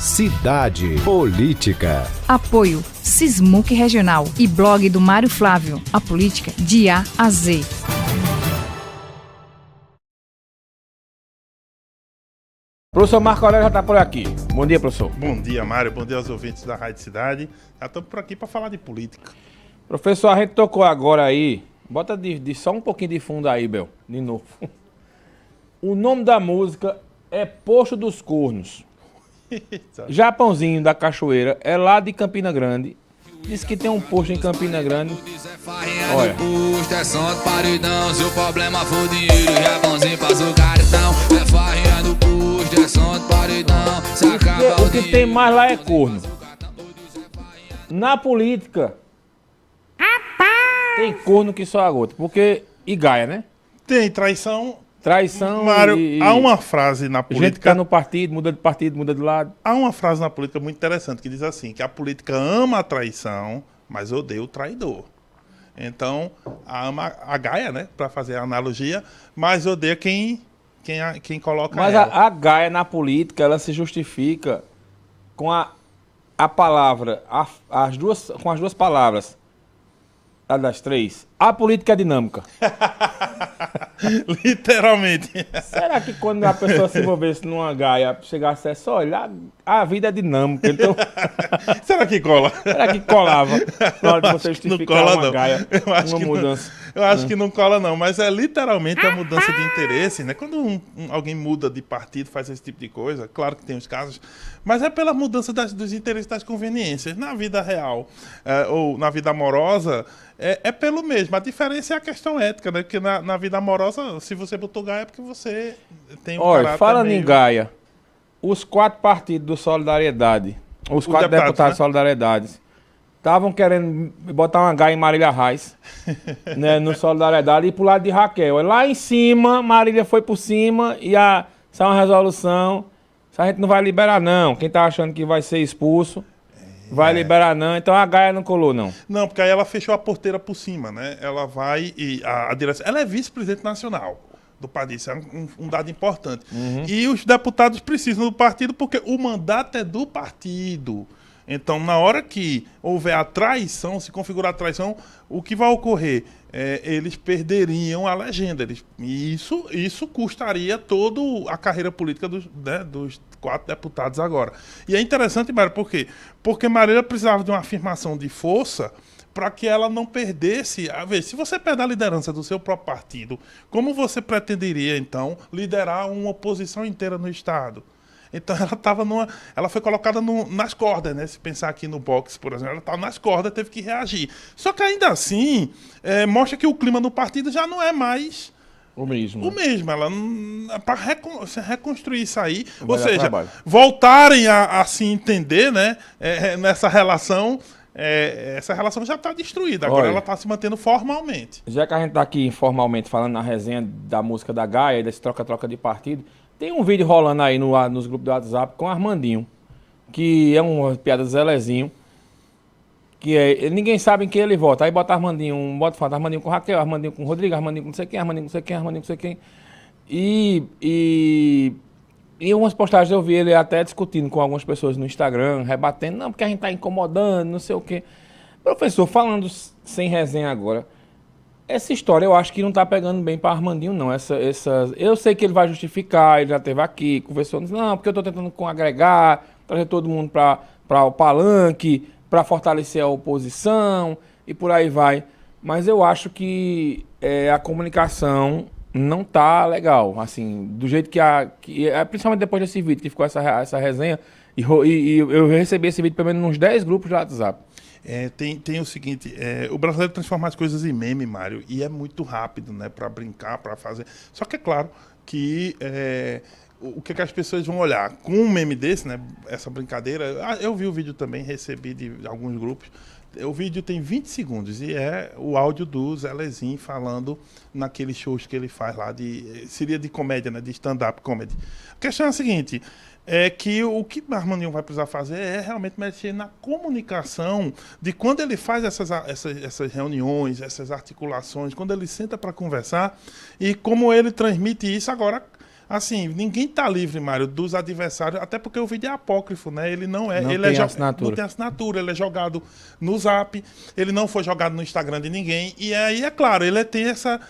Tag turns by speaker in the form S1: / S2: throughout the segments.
S1: Cidade Política.
S2: Apoio Sismuc Regional e blog do Mário Flávio. A política de A a Z.
S3: Professor Marco Aurélio já está por aqui. Bom dia, professor.
S4: Bom dia, Mário. Bom dia aos ouvintes da Rádio Cidade. Já estamos por aqui para falar de política.
S3: Professor, a gente tocou agora aí. Bota de só um pouquinho de fundo aí, Bel. De novo. O nome da música é Poço dos Cornos. Japãozinho da Cachoeira é lá de Campina Grande. Diz que tem um posto em Campina Grande. Olha.
S5: É som do paredão, se o problema for dinheiro, Japãozinho faz o cartão. É farrinha do custo, é som do paredão, se acaba
S3: O que tem mais lá é corno. Na política, tem corno que só a gota. Porque, e gaia, né?
S4: Tem traição.
S3: Traição.
S4: Mário, há uma frase na política.
S3: Gente que tá no partido, muda de lado.
S4: Há uma frase na política muito interessante que diz assim: que a política ama a traição, mas odeia o traidor. Então, ama a gaia, né? Para fazer a analogia, mas odeia quem coloca
S3: mas
S4: ela.
S3: a gaia na política, ela se justifica com a palavra, com as duas palavras. A das três. A política é dinâmica.
S4: Literalmente.
S3: Será que quando a pessoa se envolvesse numa gaia, chegasse a só olhar, a vida é dinâmica, então...
S4: Será que cola?
S3: Será que colava na hora de você justificar
S4: cola,
S3: uma
S4: não.
S3: gaia,
S4: Eu acho
S3: uma
S4: que
S3: mudança?
S4: Eu acho que não cola não, mas é literalmente a mudança de interesse, né? Quando alguém muda de partido, faz esse tipo de coisa, claro que tem os casos, mas é pela mudança dos interesses, das conveniências. Na vida real ou na vida amorosa, é pelo mesmo. A diferença é a questão ética, né? Porque na vida amorosa, se você botou gaia, é porque você tem um caráter
S3: Falando
S4: meio...
S3: em gaia, os 4 partidos do Solidariedade, os 4 deputados
S4: né?
S3: de Solidariedade, estavam querendo botar uma gaia em Marília Reis, né, no Solidariedade, e pro lado de Raquel. Lá em cima, Marília foi por cima e saiu uma resolução. A gente não vai liberar, não. Quem tá achando que vai ser expulso, vai liberar, não. Então a gaia não colou, não.
S4: Não, porque aí ela fechou a porteira por cima, né? Ela vai e a direção... Ela é vice-presidente nacional do partido, isso é um dado importante. E os deputados precisam do partido porque o mandato é do partido. Então, na hora que houver a traição, se configurar a traição, o que vai ocorrer? Eles perderiam a legenda. E isso custaria toda a carreira política dos 4 deputados agora. E é interessante, Mário, por quê? Porque Marília precisava de uma afirmação de força para que ela não perdesse... se você perder a liderança do seu próprio partido, como você pretenderia, então, liderar uma oposição inteira no Estado? Então ela foi colocada nas cordas, né? Se pensar aqui no boxe, por exemplo, ela estava nas cordas, teve que reagir. Só que ainda assim, mostra que o clima no partido já não é mais
S3: o mesmo.
S4: Ela para reconstruir isso aí, ou seja,
S3: trabalho.
S4: Voltarem a se entender, né? Nessa relação, essa relação já está destruída. Agora ela está se mantendo formalmente.
S3: Já que a gente está aqui informalmente falando na resenha da música da Gaia, desse troca-troca de partido, tem um vídeo rolando aí nos grupos do WhatsApp com o Armandinho, que é uma piada do Zelezinho, que ninguém sabe em quem ele vota. Aí bota Armandinho, fala Armandinho com Raquel, Armandinho com Rodrigo, Armandinho com não sei quem, Armandinho com não sei quem, Armandinho com não sei quem. E em umas postagens eu vi ele até discutindo com algumas pessoas no Instagram, rebatendo, não, porque a gente tá incomodando, não sei o quê. Professor, falando sem resenha agora, essa história eu acho que não tá pegando bem para Armandinho, não. Eu sei que ele vai justificar, ele já esteve aqui, conversou, não, porque eu tô tentando agregar, trazer todo mundo para o palanque, para fortalecer a oposição e por aí vai. Mas eu acho que a comunicação não tá legal, assim, do jeito que principalmente depois desse vídeo que ficou essa resenha, e eu recebi esse vídeo pelo menos nos 10 grupos de WhatsApp.
S4: Tem o seguinte, o brasileiro transforma as coisas em meme, Mário, e é muito rápido, né, para brincar, para fazer. Só que é claro que o que as pessoas vão olhar com um meme desse, né, essa brincadeira. Eu vi o vídeo também, recebi de alguns grupos. O vídeo tem 20 segundos e é o áudio do Zelezinho falando naqueles shows que ele faz lá, seria de comédia, né, de stand-up comedy. A questão é a seguinte, que o que o Armandinho vai precisar fazer é realmente mexer na comunicação de quando ele faz essas reuniões, essas articulações, quando ele senta para conversar e como ele transmite isso agora Assim, ninguém tá livre, Mário, dos adversários, até porque o vídeo é apócrifo, né? Ele não é...
S3: Não
S4: ele
S3: tem
S4: é
S3: assinatura.
S4: Não tem assinatura, ele é jogado no Zap, ele não foi jogado no Instagram de ninguém. E aí, é claro, ele tem essa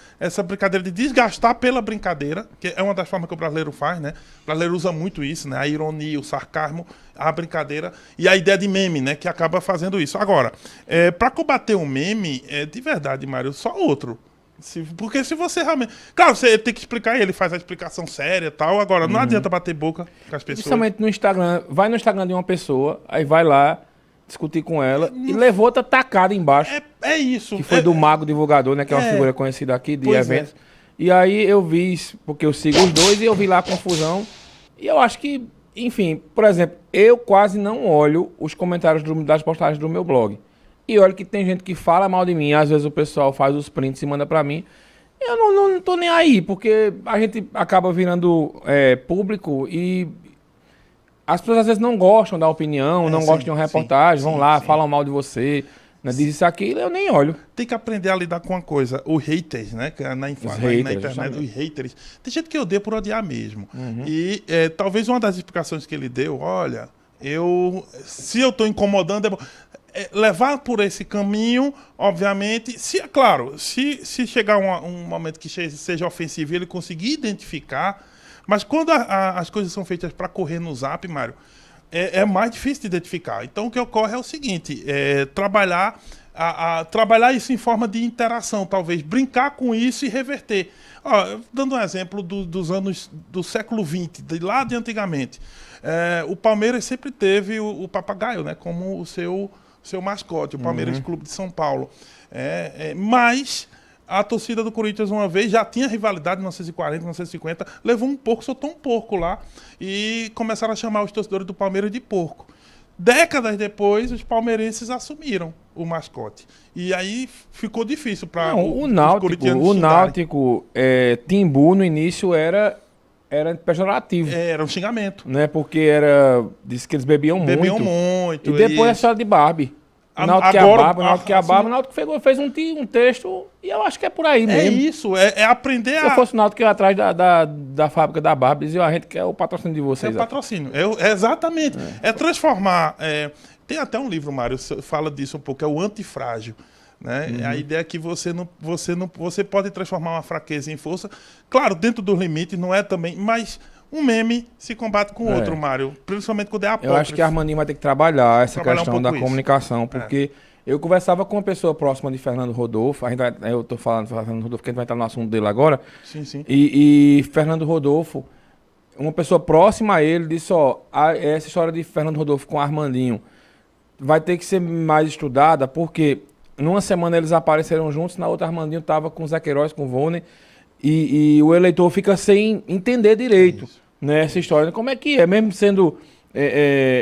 S4: brincadeira de desgastar pela brincadeira, que é uma das formas que o brasileiro faz, né? O brasileiro usa muito isso, né? A ironia, o sarcasmo, a brincadeira e a ideia de meme, né? Que acaba fazendo isso. Agora, para combater o meme, de verdade, Mário, só outro. Porque se você realmente... Claro, você tem que explicar, ele faz a explicação séria e tal. Agora, não adianta bater boca com as pessoas.
S3: Principalmente no Instagram. Vai no Instagram de uma pessoa, aí vai lá discutir com ela e levou outra tacada embaixo.
S4: É isso.
S3: Que foi do Mago Divulgador, né? Que é uma figura conhecida aqui de
S4: Pois
S3: eventos. E aí eu vi isso, porque eu sigo os dois, e eu vi lá a confusão. E eu acho que, enfim, por exemplo, eu quase não olho os comentários das postagens do meu blog. E olha que tem gente que fala mal de mim, às vezes o pessoal faz os prints e manda pra mim. Eu não tô nem aí, porque a gente acaba virando público e as pessoas às vezes não gostam da opinião, não gostam de uma reportagem, vão lá, falam mal de você, né, diz isso, aquilo, eu nem olho.
S4: Tem que aprender a lidar com uma coisa, os haters, né? Que na internet,
S3: justamente.
S4: os haters. Tem gente que odeia por odiar mesmo. E talvez uma das explicações que ele deu, olha, se eu tô incomodando, levar por esse caminho, obviamente, claro, se chegar um momento que seja ofensivo e ele conseguir identificar, mas quando as coisas são feitas para correr no Zap, Mário, é mais difícil de identificar. Então o que ocorre é o seguinte, trabalhar isso em forma de interação, talvez, brincar com isso e reverter. Dando um exemplo dos anos do século XX, de lá de antigamente, o Palmeiras sempre teve o papagaio, né, como o seu mascote, o Palmeiras Clube de São Paulo. Mas a torcida do Corinthians, uma vez, já tinha rivalidade em 1940, 1950, levou um porco, soltou um porco lá e começaram a chamar os torcedores do Palmeiras de porco. Décadas depois, os palmeirenses assumiram o mascote. E aí ficou difícil para
S3: o Náutico, Timbu, no início era pejorativo.
S4: Era um xingamento.
S3: Né? Porque disse que eles bebiam muito. E depois a história de Barbie. O Náutico que é a Barbie, o Náutico fez um texto e eu acho que é por aí mesmo.
S4: É isso, é aprender
S3: Se eu fosse o Náutico, eu ia atrás da fábrica da Barbie, dizia, a gente quer o patrocínio de vocês.
S4: É o patrocínio, exatamente. É transformar... tem até um livro, Mário, fala disso um pouco, é o Antifrágil. Né? A ideia é que você pode transformar uma fraqueza em força. Claro, dentro dos limites, não é também... Mas um meme se combate com outro, Mário. Principalmente quando é apócrifo.
S3: Eu acho que a Armandinho vai ter que trabalhar essa questão da comunicação, porque eu conversava com uma pessoa próxima de Fernando Rodolfo, eu estou falando de Fernando Rodolfo, que a gente vai estar no assunto dele agora.
S4: Sim.
S3: E Fernando Rodolfo, uma pessoa próxima a ele, disse, essa história de Fernando Rodolfo com Armandinho vai ter que ser mais estudada, porque numa semana eles apareceram juntos, na outra Armandinho estava com o Zé Queiroz, com o Volney, e o eleitor fica sem entender direito, né, essa história. Como é que é? Mesmo sendo...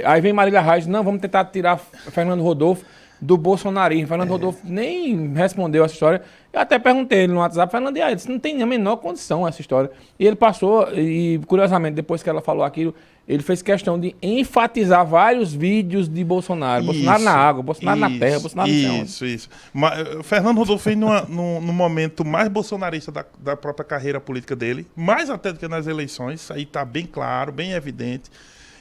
S3: aí vem Marília Reis, não, vamos tentar tirar Fernando Rodolfo do bolsonarismo. Fernando Rodolfo nem respondeu essa história. Eu até perguntei ele no WhatsApp, Fernando, ele disse, não tem nem a menor condição essa história. E ele passou, e curiosamente, depois que ela falou aquilo, ele fez questão de enfatizar vários vídeos de Bolsonaro. Bolsonaro na água, Bolsonaro na terra, Bolsonaro no céu.
S4: Isso. Fernando Rodolfo fez no momento mais bolsonarista da própria carreira política dele, mais até do que nas eleições, isso aí está bem claro, bem evidente.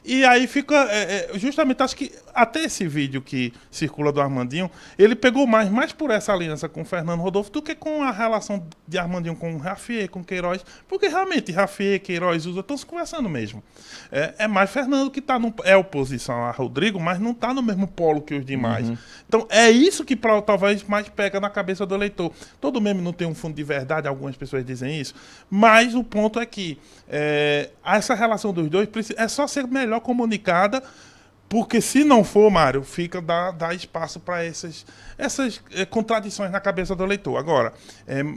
S4: E aí fica, justamente, acho que até esse vídeo que circula do Armandinho, ele pegou mais por essa aliança com o Fernando Rodolfo do que com a relação de Armandinho com o Raffier, com o Queiroz, porque realmente Raffier, Queiroz, Uza estão se conversando mesmo. É mais Fernando que é oposição a Rodrigo, mas não está no mesmo polo que os demais. Então é isso que talvez mais pega na cabeça do eleitor. Todo meme não tem um fundo de verdade, algumas pessoas dizem isso, mas o ponto é que essa relação dos dois é só ser melhor comunicada, porque se não for, Mário, fica dá espaço para essas contradições na cabeça do eleitor. Agora,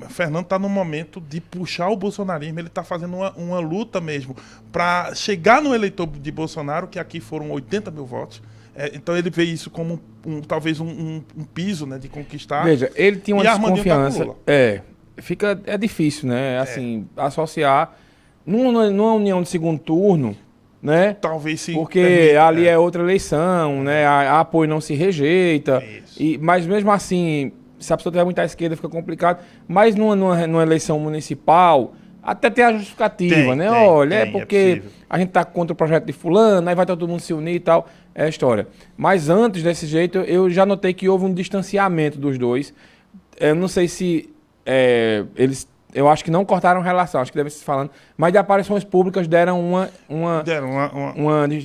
S4: Fernando está no momento de puxar o bolsonarismo, ele está fazendo uma luta mesmo para chegar no eleitor de Bolsonaro, que aqui foram 80 mil votos. Então ele vê isso como talvez um piso, né, de conquistar.
S3: Veja, ele tinha uma desconfiança.
S4: Tá
S3: É difícil, né? Assim, associar numa união de segundo turno, né?
S4: Talvez sim.
S3: Porque ali é outra eleição, né? A apoio não se rejeita. Mas mesmo assim, se a pessoa tiver muito à esquerda, fica complicado. Mas numa eleição municipal, Até tem a justificativa,
S4: Tem,
S3: né?
S4: tem,
S3: Olha, é
S4: tem, é
S3: porque
S4: possível.
S3: a gente tá contra o projeto de fulano, aí vai todo mundo se unir e tal. É a história. Mas antes desse jeito, eu já notei que houve um distanciamento dos dois. Eu não sei se eles... Eu acho que não cortaram relação, acho que deve se falando. Mas de aparições públicas deram uma
S4: Deram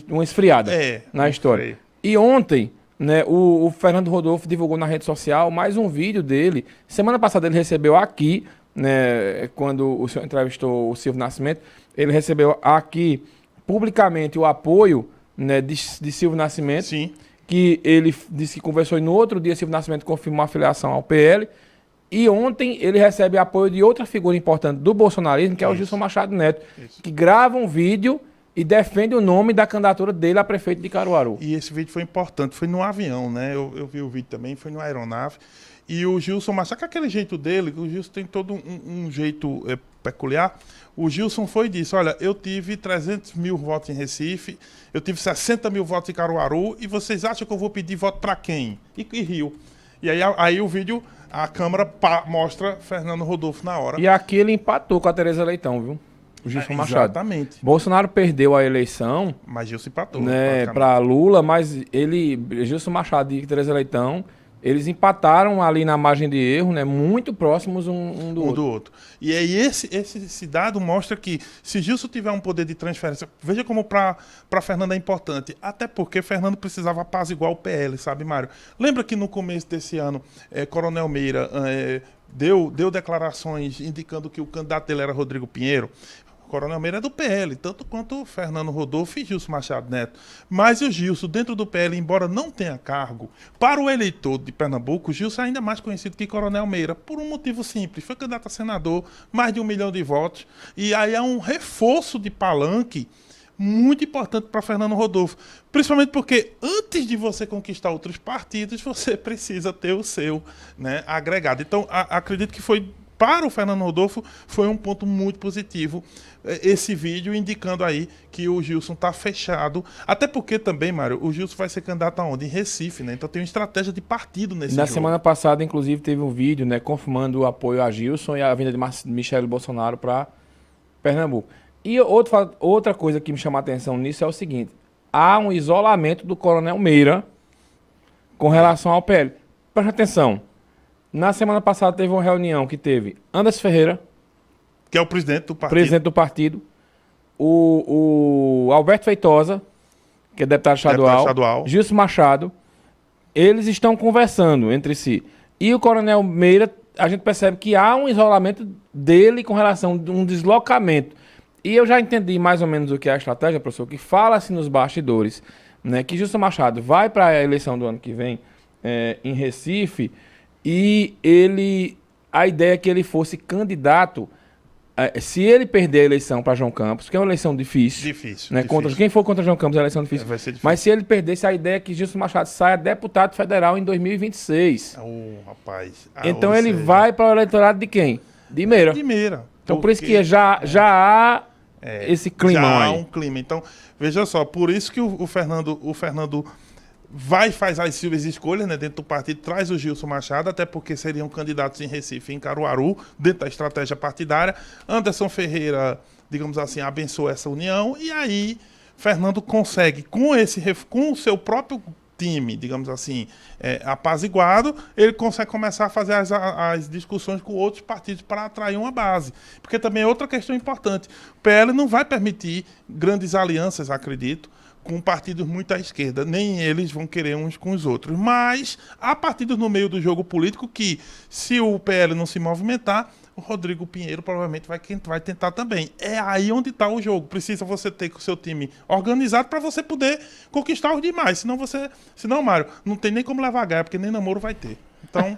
S3: uma esfriada na história.
S4: freio.
S3: E ontem, né, o Fernando Rodolfo divulgou na rede social mais um vídeo dele. Semana passada ele recebeu aqui, né, quando o senhor entrevistou o Silvio Nascimento, ele recebeu aqui publicamente o apoio, né, de Silvio Nascimento.
S4: Sim.
S3: Que ele disse que conversou e no outro dia Silvio Nascimento confirmou a filiação ao PL. E ontem ele recebe apoio de outra figura importante do bolsonarismo, que é o Gilson Machado Neto, que grava um vídeo e defende o nome da candidatura dele a prefeito de Caruaru.
S4: E esse vídeo foi importante, foi no avião, né? Eu vi o vídeo também, foi numa aeronave. E o Gilson Machado, com aquele jeito dele, o Gilson tem todo um jeito peculiar. O Gilson foi e disse, olha, eu tive 300 mil votos em Recife, eu tive 60 mil votos em Caruaru, e vocês acham que eu vou pedir voto para quem? E riu. E aí o vídeo, a câmera mostra Fernando Rodolfo na hora.
S3: E aqui ele empatou com a Tereza Leitão, viu? O Gilson Machado.
S4: Exatamente.
S3: Bolsonaro perdeu a eleição,
S4: Mas Gilson empatou.
S3: né,
S4: praticamente.
S3: para Lula, mas Gilson Machado e Tereza Leitão, eles empataram ali na margem de erro, né, muito próximos um do outro.
S4: E aí esse dado mostra que se Gilson tiver um poder de transferência, veja como para Fernando é importante, até porque Fernando precisava apaziguar o PL, sabe, Mário? Lembra que no começo desse ano, Coronel Meira deu declarações indicando que o candidato dele era Rodrigo Pinheiro? Coronel Meira é do PL, tanto quanto Fernando Rodolfo e Gilson Machado Neto. Mas o Gilson, dentro do PL, embora não tenha cargo, para o eleitor de Pernambuco, o Gilson é ainda mais conhecido que Coronel Meira, por um motivo simples. Foi candidato a senador, mais de 1 milhão de votos. E aí há um reforço de palanque muito importante para Fernando Rodolfo. Principalmente porque antes de você conquistar outros partidos, você precisa ter o seu, né, agregado. Então, acredito que foi... Para o Fernando Rodolfo, foi um ponto muito positivo esse vídeo, indicando aí que o Gilson está fechado. Até porque também, Mário, o Gilson vai ser candidato aonde? Em Recife, né? Então tem uma estratégia de partido nesse
S3: Na
S4: jogo.
S3: semana passada, inclusive, teve um vídeo, né, confirmando o apoio a Gilson e a vinda de Michele Bolsonaro para Pernambuco. E outra coisa que me chama a atenção nisso é o seguinte: há um isolamento do Coronel Meira com relação ao PL. Presta atenção. Na semana passada teve uma reunião que teve Anderson Ferreira,
S4: Que é o presidente do partido.
S3: presidente do partido, o Alberto Feitosa, que é deputado estadual, Gilson Machado. Eles estão conversando entre si. E o Coronel Meira, a gente percebe que há um isolamento dele com relação a um deslocamento. E eu já entendi mais ou menos o que é a estratégia, professor, que fala-se nos bastidores, né, que Gilson Machado vai para a eleição do ano que vem em Recife. E a ideia é que ele fosse candidato, se ele perder a eleição para João Campos, que é uma eleição difícil. Né?
S4: Difícil.
S3: Quem for contra João Campos é uma eleição difícil.
S4: Vai ser difícil.
S3: Mas se ele perdesse, a ideia é que Gilson Machado saia deputado federal em 2026.
S4: Rapaz.
S3: Então
S4: ou
S3: ele
S4: seja,
S3: vai para o eleitorado de quem? De Meira.
S4: de Meira.
S3: Então por isso que já há esse clima
S4: já há
S3: aí.
S4: um clima. Então, veja só, por isso que o Fernando faz as suas escolhas, né, dentro do partido, traz o Gilson Machado, até porque seriam candidatos em Recife e em Caruaru, dentro da estratégia partidária. Anderson Ferreira, digamos assim, abençoa essa união, e aí Fernando consegue, com o seu próprio time, digamos assim, apaziguado, ele consegue começar a fazer as discussões com outros partidos para atrair uma base. Porque também é outra questão importante. O PL não vai permitir grandes alianças, acredito, com partidos muito à esquerda. Nem eles vão querer uns com os outros. Mas há partidos no meio do jogo político que, se o PL não se movimentar, o Rodrigo Pinheiro provavelmente vai tentar também. É aí onde está o jogo. Precisa você ter com o seu time organizado para você poder conquistar os demais. Senão, Mário, não tem nem como levar gaia, porque nem namoro vai ter. Então,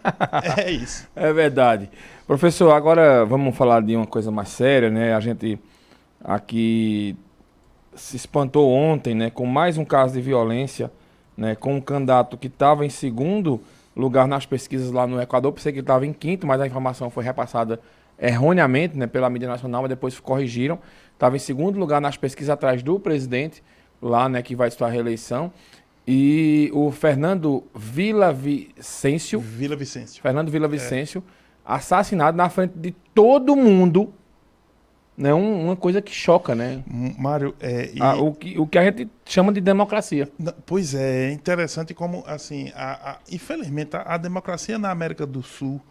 S4: é isso.
S3: É verdade. Professor, agora vamos falar de uma coisa mais séria, né? A gente aqui se espantou ontem, né, com mais um caso de violência, né, com um candidato que estava em segundo lugar nas pesquisas lá no Equador. Pensei que ele estava em quinto, mas a informação foi repassada erroneamente, né, pela mídia nacional, mas depois corrigiram. Estava em segundo lugar nas pesquisas atrás do presidente, lá, né, que vai disputar a reeleição. E o Fernando Villavicencio, assassinado na frente de todo mundo, né, uma coisa que choca, né?
S4: Mário,
S3: O que a gente chama de democracia.
S4: Pois é interessante como, assim, infelizmente, a democracia na América do Sul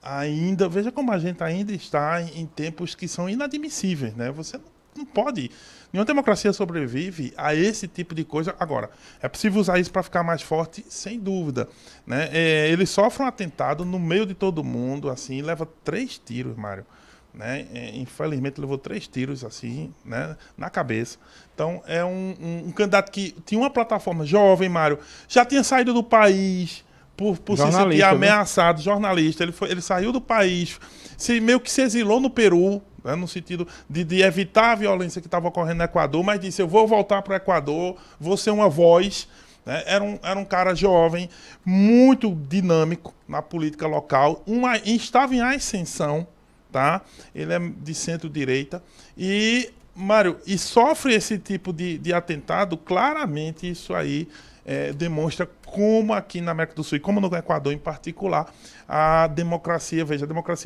S4: ainda, veja como a gente ainda está em tempos que são inadmissíveis, né? Você não pode, nenhuma democracia sobrevive a esse tipo de coisa. Agora, é possível usar isso para ficar mais forte, sem dúvida, né? Ele sofre um atentado no meio de todo mundo, assim, leva 3 tiros, Mário. Né? Infelizmente levou 3 tiros assim, né? Na cabeça. Então é um candidato que tinha uma plataforma jovem, Mário, já tinha saído do país por se sentir ameaçado, jornalista. Ele saiu do país, meio que se exilou no Peru, né? No sentido de evitar a violência que estava ocorrendo no Equador, mas disse: eu vou voltar para o Equador, vou ser uma voz. Né? Era um cara jovem, muito dinâmico na política local, estava em ascensão. Tá? Ele é de centro-direita e, Mário, sofre esse tipo de atentado. Claramente isso aí demonstra como aqui na América do Sul e como no Equador em particular, a democracia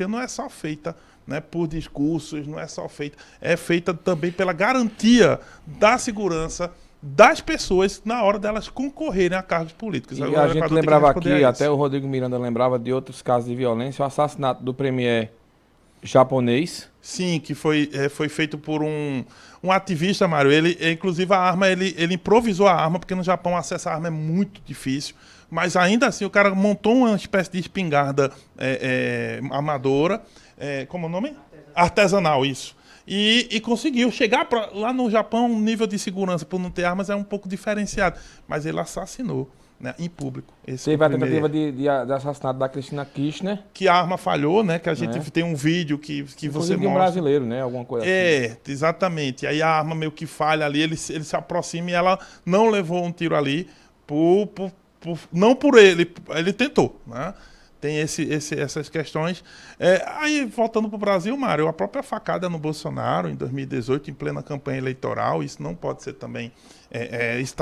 S4: não é só feita, né, por discursos, não é só feita, é feita também pela garantia da segurança das pessoas na hora delas concorrerem a cargos políticos.
S3: E a gente lembrava aqui, até o Rodrigo Miranda lembrava de outros casos de violência, o assassinato do premier japonês.
S4: Sim, que foi feito por um ativista, Mário. Ele, inclusive, a arma, ele improvisou a arma, porque no Japão acessar a arma é muito difícil. Mas ainda assim, o cara montou uma espécie de espingarda amadora. Como é o nome? Artesanal, isso. E conseguiu chegar lá no Japão, o nível de segurança por não ter armas é um pouco diferenciado. Mas ele assassinou. Né, em público.
S3: Teve a tentativa de assassinato da Cristina Kirchner.
S4: Que a arma falhou, né? Que a gente tem um vídeo que você mostra.
S3: De um brasileiro, né? Alguma coisa assim.
S4: Exatamente. Aí a arma meio que falha ali, ele se aproxima e ela não levou um tiro ali, não por ele. Ele tentou, né? Tem essas questões. Aí, voltando para o Brasil, Mário, a própria facada no Bolsonaro em 2018, em plena campanha eleitoral, isso não pode ser também...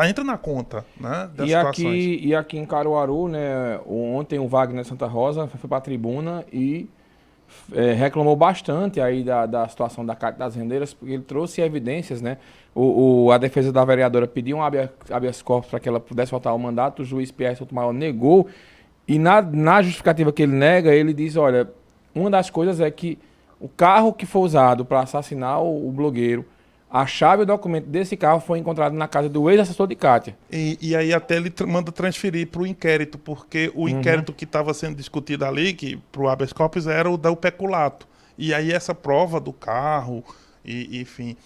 S4: entra na conta, né, das situações.
S3: E aqui em Caruaru, né, ontem o Wagner Santa Rosa foi para a tribuna e reclamou bastante aí da situação da Carta das Rendeiras, porque ele trouxe evidências, né? A defesa da vereadora pediu um habeas corpus para que ela pudesse voltar ao mandato, o juiz Pierre Sotomayor negou. E na justificativa que ele nega, ele diz, olha, uma das coisas é que o carro que foi usado para assassinar o blogueiro, a chave e o documento desse carro foi encontrado na casa do ex-assessor de Kátia.
S4: E aí até ele manda transferir para o inquérito, porque o inquérito que estava sendo discutido ali, que para o habeas corpus, era o do peculato. E aí essa prova do carro, enfim,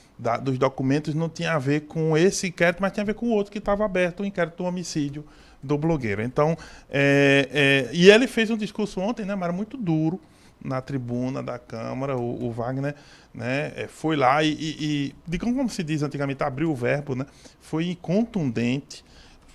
S4: dos documentos não tinha a ver com esse inquérito, mas tinha a ver com o outro que estava aberto, o inquérito do homicídio do blogueiro. Então, e ele fez um discurso ontem, né, mas era muito duro, na tribuna da Câmara, o Wagner, né, foi lá digamos como se diz antigamente, abriu o verbo, né, foi contundente,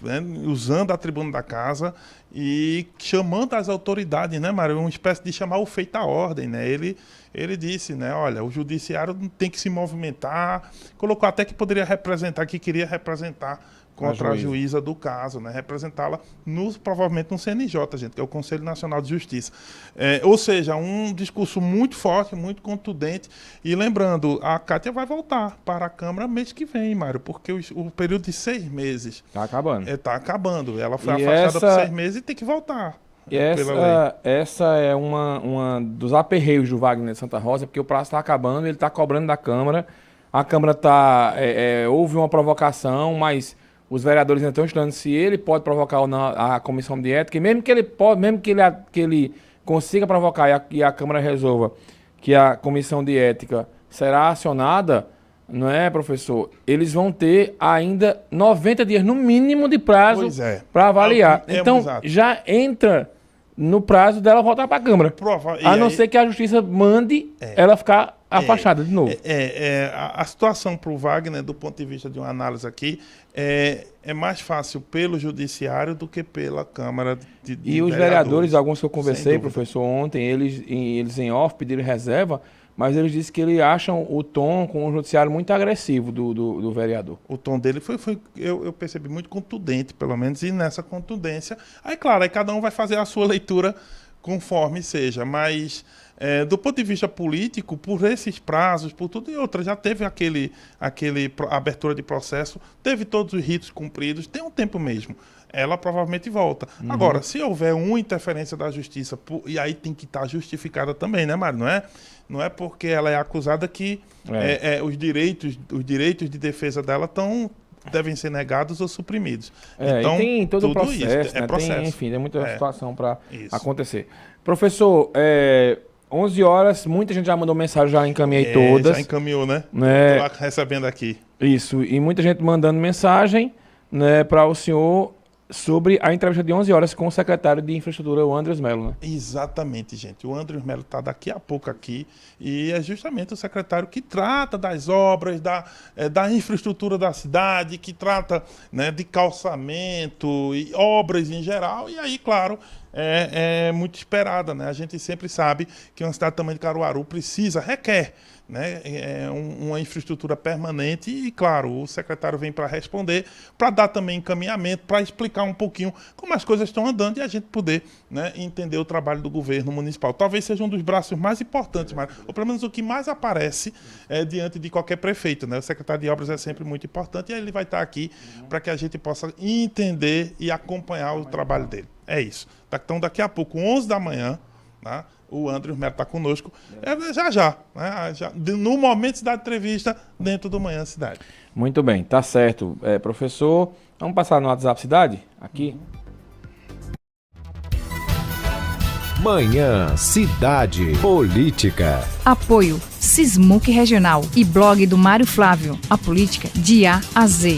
S4: né, usando a tribuna da casa e chamando as autoridades, né, Mário, uma espécie de chamar o feito à ordem, né, ele disse, né, olha, o judiciário tem que se movimentar, colocou até que poderia representar, que queria representar contra a juíza do caso, né? Representá-la provavelmente no CNJ, gente, que é o Conselho Nacional de Justiça. Ou seja, um discurso muito forte, muito contundente. E lembrando, a Kátia vai voltar para a Câmara mês que vem, Mário, porque o período de 6 meses...
S3: Está acabando.
S4: Está acabando. Ela foi afastada por 6 meses e tem que voltar.
S3: E essa é uma dos aperreios do Wagner Santa Rosa, porque o prazo está acabando, ele está cobrando da Câmara. A Câmara está... houve uma provocação, mas... Os vereadores então estão estudando se ele pode provocar ou não a comissão de ética, e mesmo que ele consiga provocar e a Câmara resolva que a comissão de ética será acionada, não é, professor? Eles vão ter ainda 90 dias no mínimo de prazo para avaliar. Então já entra no prazo dela voltar para a Câmara. A não ser que a Justiça mande ela ficar afastada de novo.
S4: A situação para o Wagner, do ponto de vista de uma análise aqui, é mais fácil pelo Judiciário do que pela Câmara de
S3: E os vereadores, alguns que eu conversei, professor, ontem, eles em off pediram reserva, mas eles disseram que eles acham o tom com o Judiciário muito agressivo do vereador.
S4: O tom dele eu percebi muito contundente, pelo menos, e nessa contundência, aí claro, aí cada um vai fazer a sua leitura conforme seja, mas do ponto de vista político, por esses prazos, por tudo e outra, já teve abertura de processo, teve todos os ritos cumpridos, tem um tempo mesmo. Ela provavelmente volta. Agora, se houver uma interferência da justiça, e aí tem que estar justificada também, né, Mário? Não é porque ela é acusada que os direitos de defesa dela devem ser negados ou suprimidos. Então,
S3: e tem todo o processo,
S4: isso,
S3: né?
S4: processo.
S3: Enfim, tem muita situação para
S4: Isso.
S3: acontecer. Professor, 11 horas, muita gente já mandou mensagem, já encaminhei todas.
S4: Já encaminhou, né?
S3: Né?
S4: Estou recebendo aqui.
S3: Isso, e muita gente mandando mensagem, né, para o senhor sobre a entrevista de 11 horas com o secretário de Infraestrutura, o Andres Mello, né?
S4: Exatamente, gente. O Andres Mello está daqui a pouco aqui e é justamente o secretário que trata das obras, da infraestrutura da cidade, que trata, né, de calçamento e obras em geral. E aí, claro, é muito esperada, né? A gente sempre sabe que uma cidade do tamanho de Caruaru requer, né, uma infraestrutura permanente e, claro, o secretário vem para responder, para dar também encaminhamento, para explicar um pouquinho como as coisas estão andando e a gente poder, né, entender o trabalho do governo municipal. Talvez seja um dos braços mais importantes, ou pelo menos o que mais aparece diante de qualquer prefeito, né? O secretário de obras é sempre muito importante e aí ele vai estar aqui para que a gente possa entender e acompanhar o trabalho dele. É isso. Então, daqui a pouco, 11 da manhã, né, o Andres Mello está conosco, já, né, no momento da entrevista, dentro do Manhã Cidade.
S3: Muito bem, tá certo. Professor, vamos passar no WhatsApp Cidade? Aqui.
S1: Manhã Cidade Política.
S2: Apoio Sismuc Regional e blog do Mário Flávio. A política de A a Z.